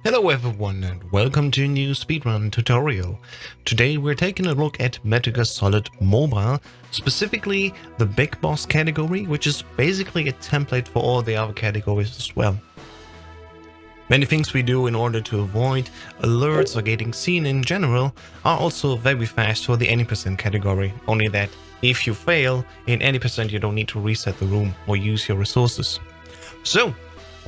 Hello everyone and welcome to a new speedrun tutorial. Today we're taking a look at Metal Gear Solid Mobile, specifically the Big Boss category, which is basically a template for all the other categories as well. Many things we do in order to avoid alerts or getting seen in general are also very fast for the any percent category, only that if you fail in any percent you don't need to reset the room or use your resources. So,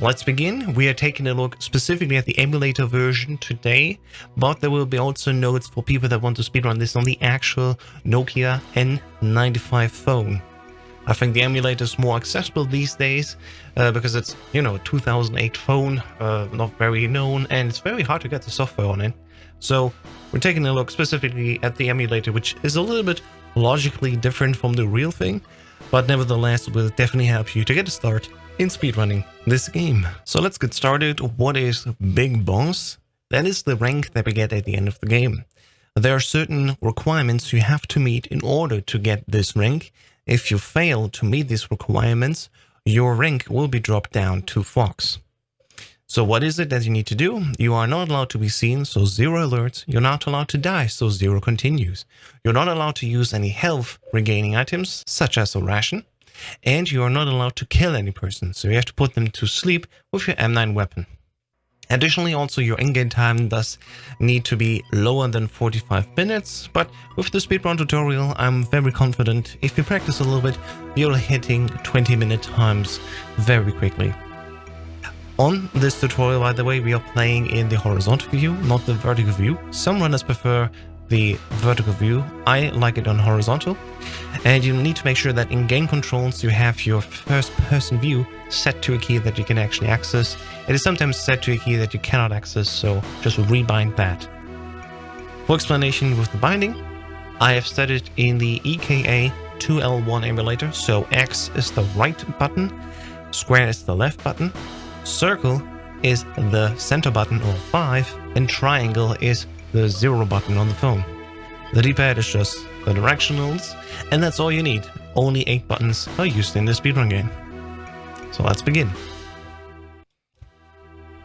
let's begin. We are taking a look specifically at the emulator version today, but there will be also notes for people that want to speedrun this on the actual Nokia N95 phone. I think the emulator is more accessible these days because it's, a 2008 phone, not very known, and it's very hard to get the software on it. So we're taking a look specifically at the emulator, which is a little bit logically different from the real thing, but nevertheless will definitely help you to get a start in speedrunning this game. So let's get started. What is Big Boss? That is the rank that we get at the end of the game. There are certain requirements you have to meet in order to get this rank. If you fail to meet these requirements, your rank will be dropped down to Fox. So what is it that you need to do? You are not allowed to be seen, so 0 alerts. You're not allowed to die, so 0 continues. You're not allowed to use any health regaining items, such as a ration. And you are not allowed to kill any person, so you have to put them to sleep with your M9 weapon. Additionally, also your in-game time does need to be lower than 45 minutes, but with the speedrun tutorial, I'm very confident if you practice a little bit, you're hitting 20-minute times very quickly. On this tutorial, by the way, we are playing in the horizontal view, not the vertical view. Some runners prefer the vertical view. I like it on horizontal. And you need to make sure that in game controls you have your first person view set to a key that you can actually access. It is sometimes set to a key that you cannot access, so just rebind that. For explanation with the binding, I have set it in the EKA 2L1 emulator, so X is the right button, square is the left button, circle is the center button or 5, and triangle is the 0 button on the phone. The D-pad is just the directionals, and that's all you need. Only 8 buttons are used in the speedrun game. So let's begin.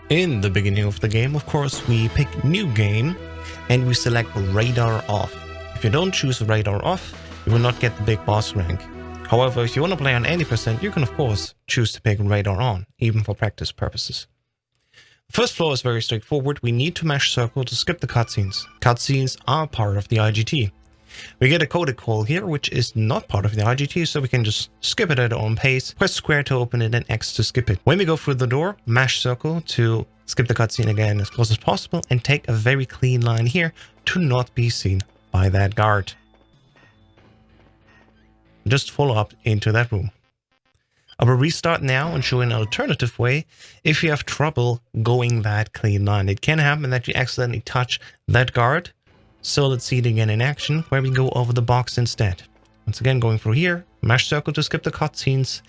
In the beginning of the game, of course, we pick new game and we select radar off. If you don't choose radar off, you will not get the big boss rank. However, if you want to play on any percent, you can of course choose to pick radar on, even for practice purposes. First floor is very straightforward. We need to mash circle to skip the cutscenes. Cutscenes are part of the IGT. We get a codec call here, which is not part of the IGT, so we can just skip it at our own pace. Press square to open it and X to skip it. When we go through the door, mash circle to skip the cutscene again as close as possible and take a very clean line here to not be seen by that guard. Just follow up into that room. I will restart now and show an alternative way if you have trouble going that clean line. It can happen that you accidentally touch that guard. So let's see it again in action, where we go over the box instead. Once again, going through here, mash circle to skip the cutscenes.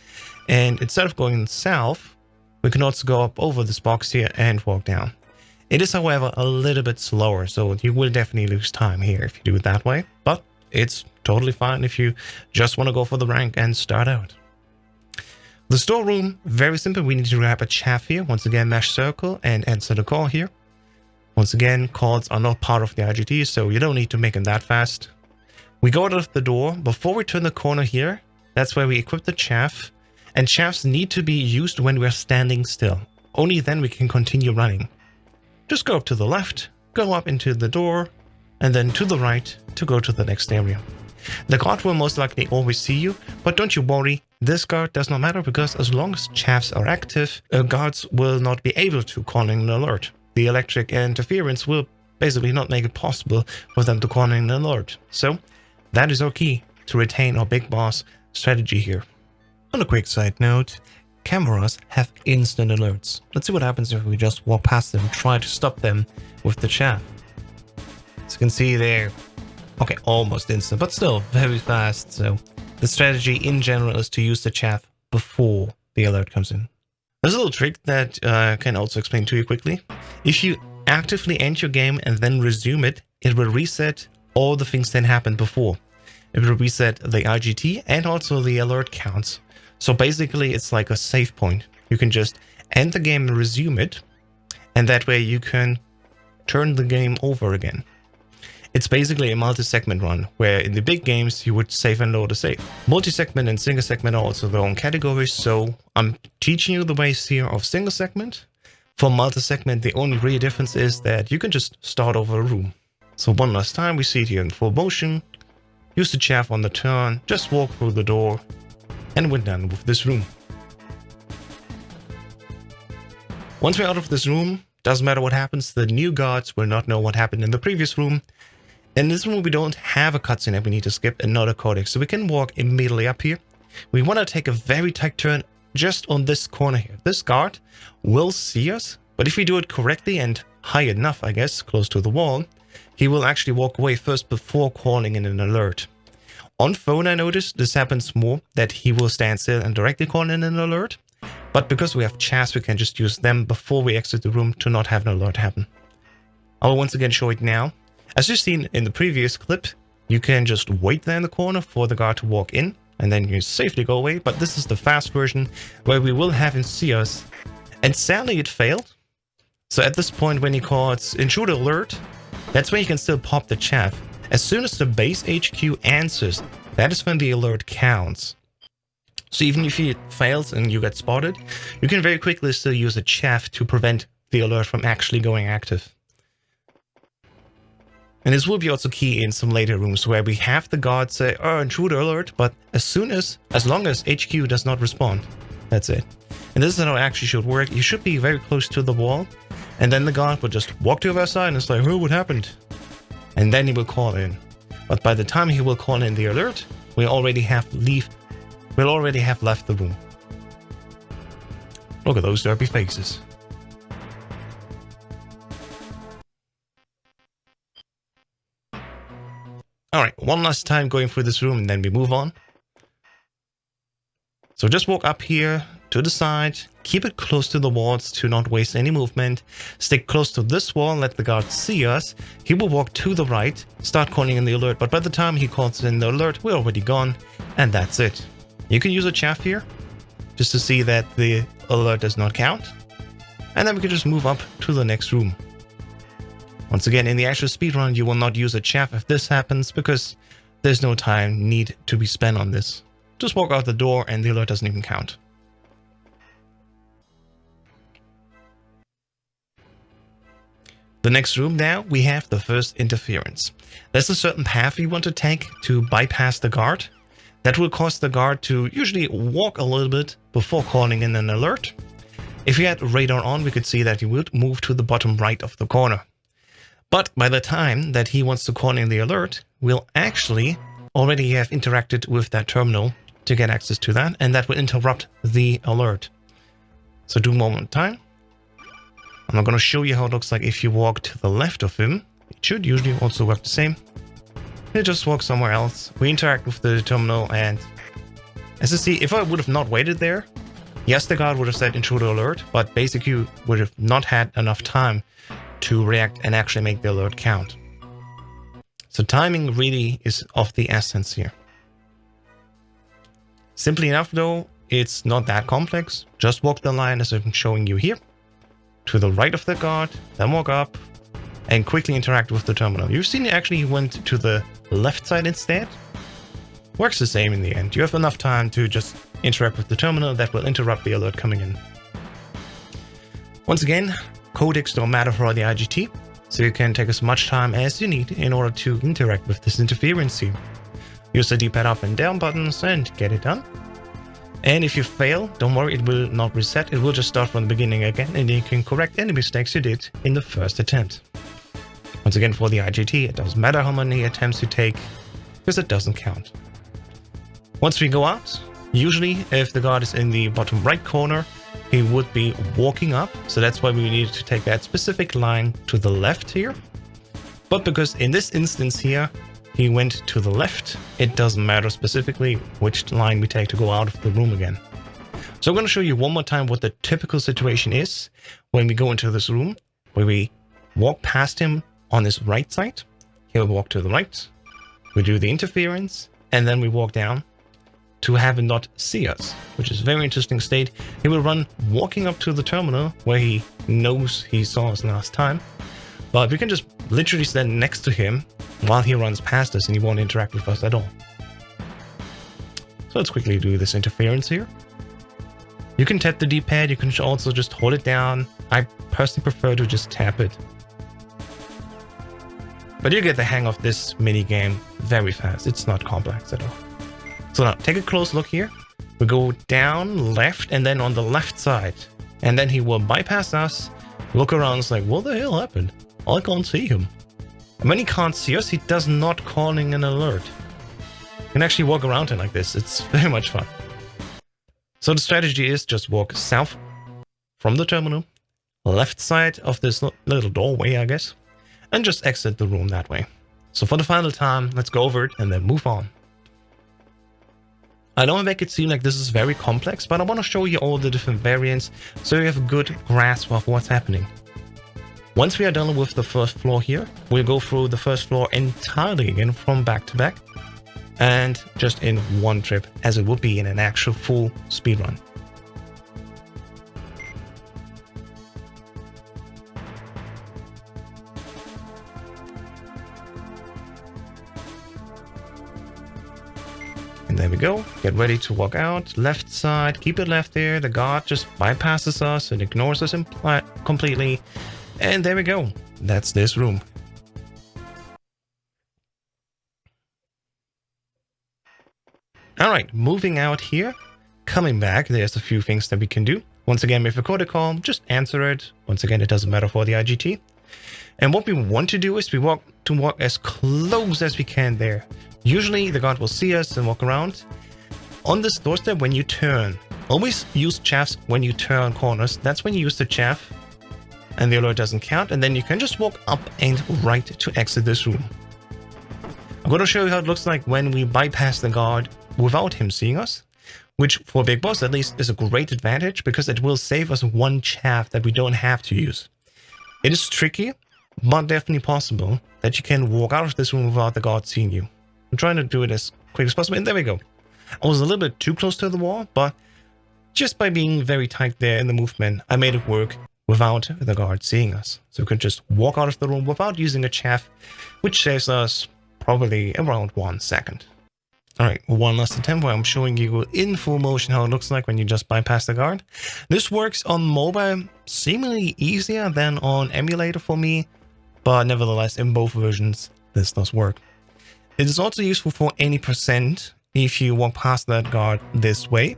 And instead of going south, we can also go up over this box here and walk down. It is, however, a little bit slower, so you will definitely lose time here if you do it that way. But it's totally fine if you just want to go for the rank and start out. The storeroom, very simple. We need to grab a chaff here. Once again, mash circle and answer the call here. Once again, calls are not part of the IGT, so you don't need to make them that fast. We go out of the door. Before we turn the corner here, that's where we equip the chaff. And chaffs need to be used when we're standing still. Only then we can continue running. Just go up to the left, go up into the door, and then to the right to go to the next area. The guard will most likely always see you, but don't you worry. This guard does not matter because as long as chaffs are active, guards will not be able to call in an alert. The electric interference will basically not make it possible for them to call in an alert. So that is our key to retain our big boss strategy here. On a quick side note, cameras have instant alerts. Let's see what happens if we just walk past them and try to stop them with the chaff. As you can see there, okay, almost instant, but still very fast. So the strategy in general is to use the chaff before the alert comes in. There's a little trick that I can also explain to you quickly. If you actively end your game and then resume it, it will reset all the things that happened before. It will reset the IGT and also the alert counts. So basically it's like a save point. You can just end the game and resume it, and that way you can turn the game over again. It's basically a multi-segment run, where in the big games you would save and load a save. Multi-segment and single segment are also their own categories, so I'm teaching you the ways here of single segment. For multi-segment, the only real difference is that you can just start over a room. So one last time, we see it here in full motion. Use the chaff on the turn, just walk through the door, and we're done with this room. Once we're out of this room, doesn't matter what happens, the new guards will not know what happened in the previous room. In this room, we don't have a cutscene that we need to skip and not a codex, so we can walk immediately up here. We want to take a very tight turn just on this corner here. This guard will see us, but if we do it correctly and high enough, I guess, close to the wall, he will actually walk away first before calling in an alert. On phone, I noticed this happens more, that he will stand still and directly call in an alert. But because we have chats, we can just use them before we exit the room to not have an alert happen. I will once again show it now. As you've seen in the previous clip, you can just wait there in the corner for the guard to walk in, and then you safely go away. But this is the fast version, where we will have him see us. And sadly, it failed. So at this point, when he calls intruder alert, that's when you can still pop the chaff. As soon as the base HQ answers, that is when the alert counts. So even if it fails and you get spotted, you can very quickly still use a chaff to prevent the alert from actually going active. And this will be also key in some later rooms where we have the guard say, oh, intruder alert, but as long as HQ does not respond, that's it. And this is how it actually should work. You should be very close to the wall, and then the guard will just walk to the other side and it's like, oh, what happened? And then he will call in. But by the time he will call in the alert, we'll already have left the room. Look at those derpy faces. Alright, one last time going through this room and then we move on. So just walk up here to the side, keep it close to the walls to not waste any movement. Stick close to this wall, let the guard see us. He will walk to the right, start calling in the alert, but by the time he calls in the alert, we're already gone, and that's it. You can use a chaff here, just to see that the alert does not count. And then we can just move up to the next room. Once again, in the actual speedrun, you will not use a chaff if this happens, because there's no time need to be spent on this. Just walk out the door and the alert doesn't even count. The next room now, we have the first interference. There's a certain path we want to take to bypass the guard. That will cause the guard to usually walk a little bit before calling in an alert. If we had radar on, we could see that he would move to the bottom right of the corner. But by the time that he wants to call in the alert, we'll actually already have interacted with that terminal to get access to that, and that will interrupt the alert. So do one more time. I'm not going to show you how it looks like if you walk to the left of him. It should usually also work the same. You just walk somewhere else. We interact with the terminal, and as you see, if I would have not waited there, yes, the guard would have said intruder alert, but basically would have not had enough time to react and actually make the alert count. So timing really is of the essence here. Simply enough though, it's not that complex. Just walk the line as I'm showing you here, to the right of the guard, then walk up, and quickly interact with the terminal. You've seen it actually went to the left side instead. Works the same in the end. You have enough time to just interact with the terminal that will interrupt the alert coming in. Once again, codecs don't matter for the IGT, so you can take as much time as you need in order to interact with this interference here. Use the D-pad up and down buttons and get it done. And if you fail, don't worry, it will not reset, it will just start from the beginning again, and you can correct any mistakes you did in the first attempt. Once again, for the IGT, it doesn't matter how many attempts you take, because it doesn't count. Once we go out, usually if the guard is in the bottom right corner, he would be walking up, so that's why we needed to take that specific line to the left here. But because in this instance here, he went to the left, it doesn't matter specifically which line we take to go out of the room again. So I'm going to show you one more time what the typical situation is when we go into this room, where we walk past him on his right side. He'll walk to the right, we do the interference, and then we walk down to have him not see us, which is a very interesting state. He will run walking up to the terminal where he knows he saw us last time, but we can just literally stand next to him while he runs past us and he won't interact with us at all. So let's quickly do this interference here. You can tap the D-pad, you can also just hold it down. I personally prefer to just tap it. But you get the hang of this mini game very fast. It's not complex at all. So now, take a close look here. We go down, left, and then on the left side. And then he will bypass us, look around, it's like, what the hell happened? I can't see him. And when he can't see us, he does not calling an alert. You can actually walk around him like this. It's very much fun. So the strategy is just walk south from the terminal, left side of this little doorway, I guess, and just exit the room that way. So for the final time, let's go over it and then move on. I don't make it seem like this is very complex, but I want to show you all the different variants so you have a good grasp of what's happening. Once we are done with the first floor here, we'll go through the first floor entirely again from back to back, and just in one trip as it would be in an actual full speedrun. And there we go. Get ready to walk out. Left side, keep it left there. The guard just bypasses us and ignores us completely. And there we go. That's this room. Alright, moving out here. Coming back, there's a few things that we can do. Once again, if you record a call, just answer it. Once again, it doesn't matter for the IGT. And what we want to do is we walk as close as we can there. Usually the guard will see us and walk around. On this doorstep, when you turn, always use chaffs when you turn corners. That's when you use the chaff and the alert doesn't count. And then you can just walk up and right to exit this room. I'm going to show you how it looks like when we bypass the guard without him seeing us, which for Big Boss at least is a great advantage because it will save us one chaff that we don't have to use. It is tricky, but definitely possible that you can walk out of this room without the guard seeing you. I'm trying to do it as quick as possible, and there we go. I was a little bit too close to the wall, but just by being very tight there in the movement, I made it work without the guard seeing us. So we could just walk out of the room without using a chaff, which saves us probably around 1 second. Alright, one last attempt where I'm showing you in full motion how it looks like when you just bypass the guard. This works on mobile seemingly easier than on Emulator for me, but nevertheless in both versions this does work. It is also useful for any percent if you walk past that guard this way.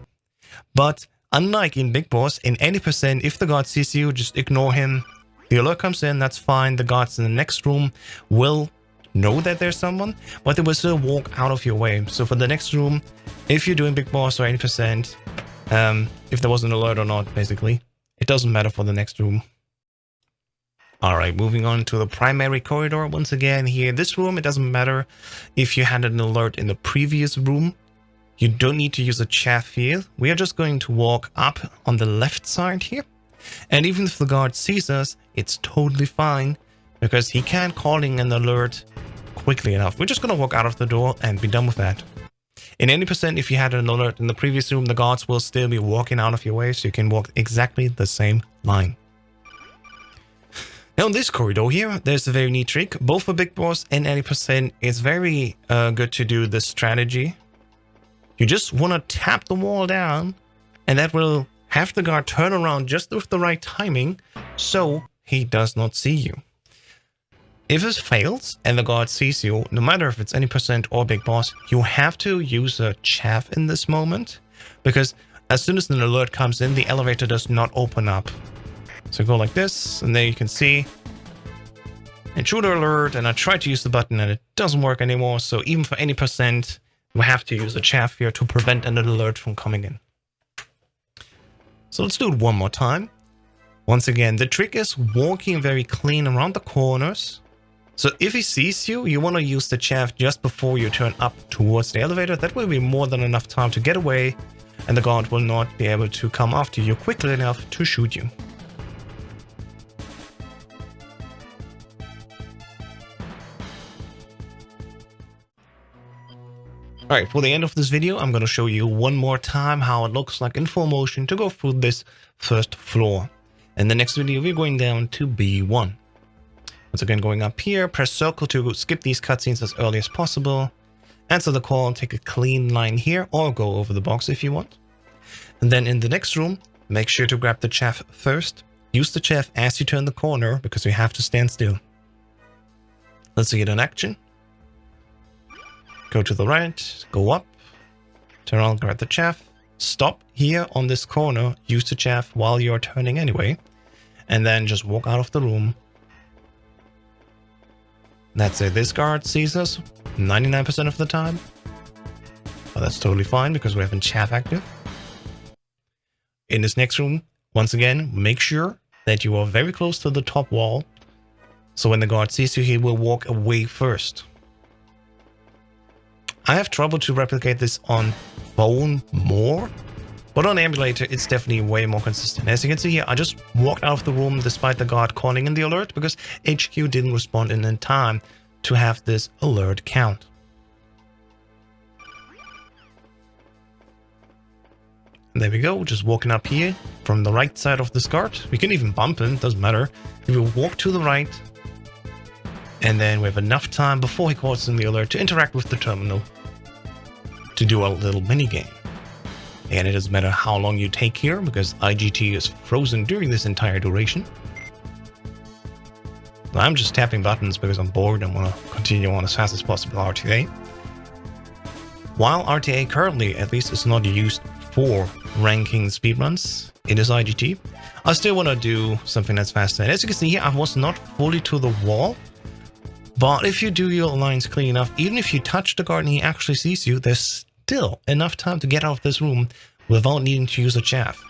But unlike in Big Boss, in any percent, if the guard sees you, just ignore him. The alert comes in, that's fine. The guards in the next room will know that there's someone, but they will still walk out of your way. So for the next room, if you're doing Big Boss or any percent, if there was an alert or not, basically, it doesn't matter for the next room. Alright, moving on to the primary corridor once again here. This room, it doesn't matter if you had an alert in the previous room. You don't need to use a chaff here. We are just going to walk up on the left side here. And even if the guard sees us, it's totally fine because he can't calling an alert quickly enough. We're just going to walk out of the door and be done with that. In any percent, if you had an alert in the previous room, the guards will still be walking out of your way, so you can walk exactly the same line. Now in this corridor here, there's a very neat trick. Both for Big Boss and any percent, it's very good to do this strategy. You just want to tap the wall down, and that will have the guard turn around just with the right timing, so he does not see you. If this fails and the guard sees you, no matter if it's any percent or Big Boss, you have to use a chaff in this moment, because as soon as an alert comes in, the elevator does not open up. So go like this, and there you can see intruder alert, and I tried to use the button and it doesn't work anymore. So even for any percent, we have to use a chaff here to prevent an alert from coming in. So let's do it one more time. Once again, the trick is walking very clean around the corners. So if he sees you, you want to use the chaff just before you turn up towards the elevator. That will be more than enough time to get away, and the guard will not be able to come after you quickly enough to shoot you. Alright, for the end of this video, I'm going to show you one more time how it looks like in full motion to go through this first floor. In the next video, we're going down to B1. Once again, going up here, press circle to skip these cutscenes as early as possible. Answer the call, take a clean line here, or go over the box if you want. And then in the next room, make sure to grab the chaff first. Use the chaff as you turn the corner, because you have to stand still. Let's see it in action. Go to the right, go up, turn around, grab the chaff. Stop here on this corner, use the chaff while you're turning anyway. And then just walk out of the room. That's it. This guard sees us 99% of the time. But that's totally fine because we have chaff active. In this next room, once again, make sure that you are very close to the top wall. So when the guard sees you, he will walk away first. I have trouble to replicate this on phone more, but on emulator, it's definitely way more consistent. As you can see here, I just walked out of the room despite the guard calling in the alert because HQ didn't respond in time to have this alert count. And there we go, just walking up here from the right side of this guard. We can even bump him, doesn't matter. We will walk to the right, and then we have enough time before he calls in the alert to interact with the terminal to do a little mini game. And it doesn't matter how long you take here because IGT is frozen during this entire duration. I'm just tapping buttons because I'm bored and want to continue on as fast as possible RTA. While RTA currently at least is not used for ranking speedruns, it is IGT. I still want to do something that's faster. And as you can see here, I was not fully to the wall. But if you do your lines clean enough, even if you touch the guard and he actually sees you, there's still enough time to get out of this room without needing to use a chaff.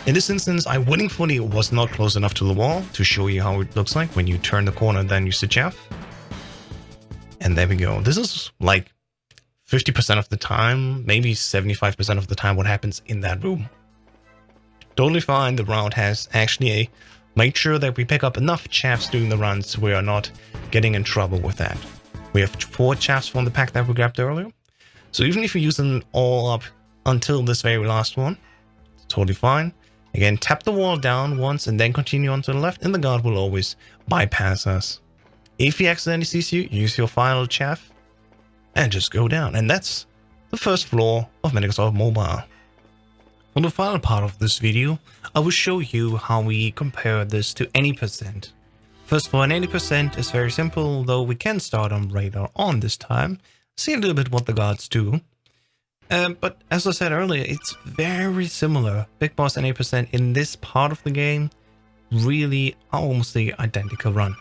In this instance, I willingly was not close enough to the wall to show you how it looks like when you turn the corner and then use the chaff. And there we go. This is like 50% of the time, maybe 75% of the time what happens in that room. Totally fine. The route has actually made sure that we pick up enough chaffs doing the runs so we are not getting in trouble with that. We have 4 chaffs from the pack that we grabbed earlier. So even if you use them all up until this very last one, it's totally fine. Again, tap the wall down once and then continue on to the left and the guard will always bypass us. If he accidentally sees you, use your final chaff and just go down. And that's the first floor of Metal Gear Solid Mobile. For the final part of this video, I will show you how we compare this to any percent. First of all, an 80% is very simple, though we can start on radar on this time, see a little bit what the guards do. But as I said earlier, it's very similar. Big Boss and 80% in this part of the game, really almost the identical run.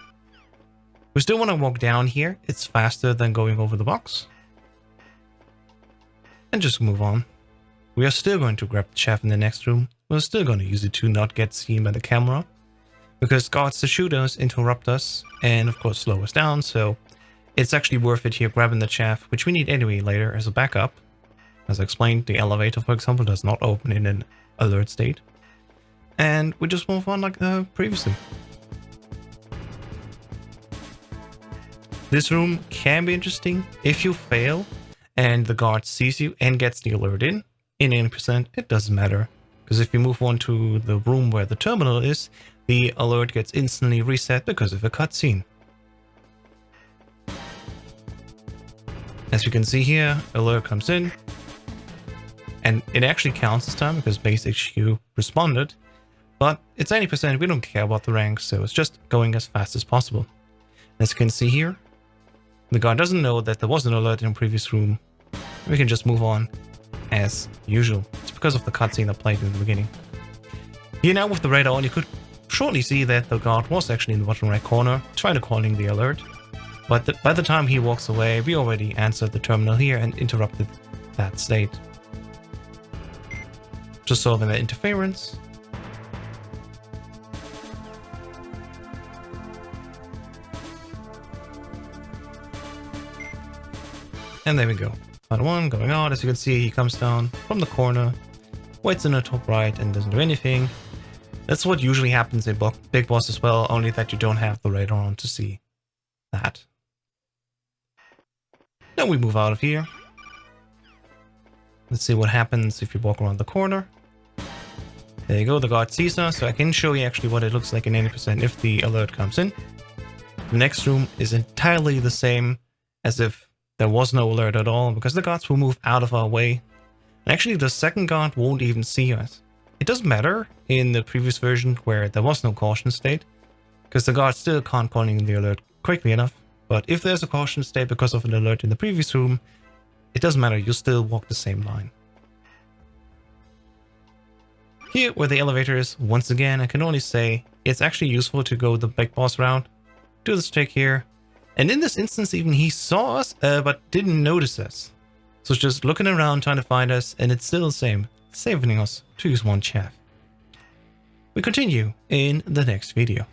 We still want to walk down here, it's faster than going over the box. And just move on. We are still going to grab the chaff in the next room. We're still going to use it to not get seen by the camera. Because guards to shoot us, interrupt us, and of course slow us down. So it's actually worth it here grabbing the chaff, which we need anyway later as a backup. As I explained, the elevator, for example, does not open in an alert state. And we just move on like previously. This room can be interesting if you fail and the guard sees you and gets the alert in 80%, it doesn't matter. Because if you move on to the room where the terminal is, the alert gets instantly reset because of a cutscene. As you can see here, alert comes in. And it actually counts this time because base HQ responded. But it's 80%, we don't care about the rank, so it's just going as fast as possible. As you can see here, the guard doesn't know that there was an alert in the previous room. We can just move on as usual. It's because of the cutscene I played in the beginning. Here now with the radar on, you could shortly see that the guard was actually in the bottom right corner, trying to calling the alert. But by the time he walks away, we already answered the terminal here and interrupted that state. Just solving that interference. And there we go. Final one going out. As you can see, he comes down from the corner, waits in the top right and doesn't do anything. That's what usually happens in Big Boss as well, only that you don't have the radar on to see that. Now we move out of here. Let's see what happens if you walk around the corner. There you go, the guard sees us, so I can show you actually what it looks like in 90% if the alert comes in. The next room is entirely the same as if there was no alert at all, because the guards will move out of our way. And actually the second guard won't even see us. It doesn't matter in the previous version where there was no caution state, because the guards still can't call in the alert quickly enough. But if there's a caution state because of an alert in the previous room, it doesn't matter, you still walk the same line. Here where the elevator is, once again, I can only say it's actually useful to go the big boss route. Do this trick here. And in this instance even he saw us, but didn't notice us. So it's just looking around trying to find us, and it's still the same, saving us to use one chaff. We continue in the next video.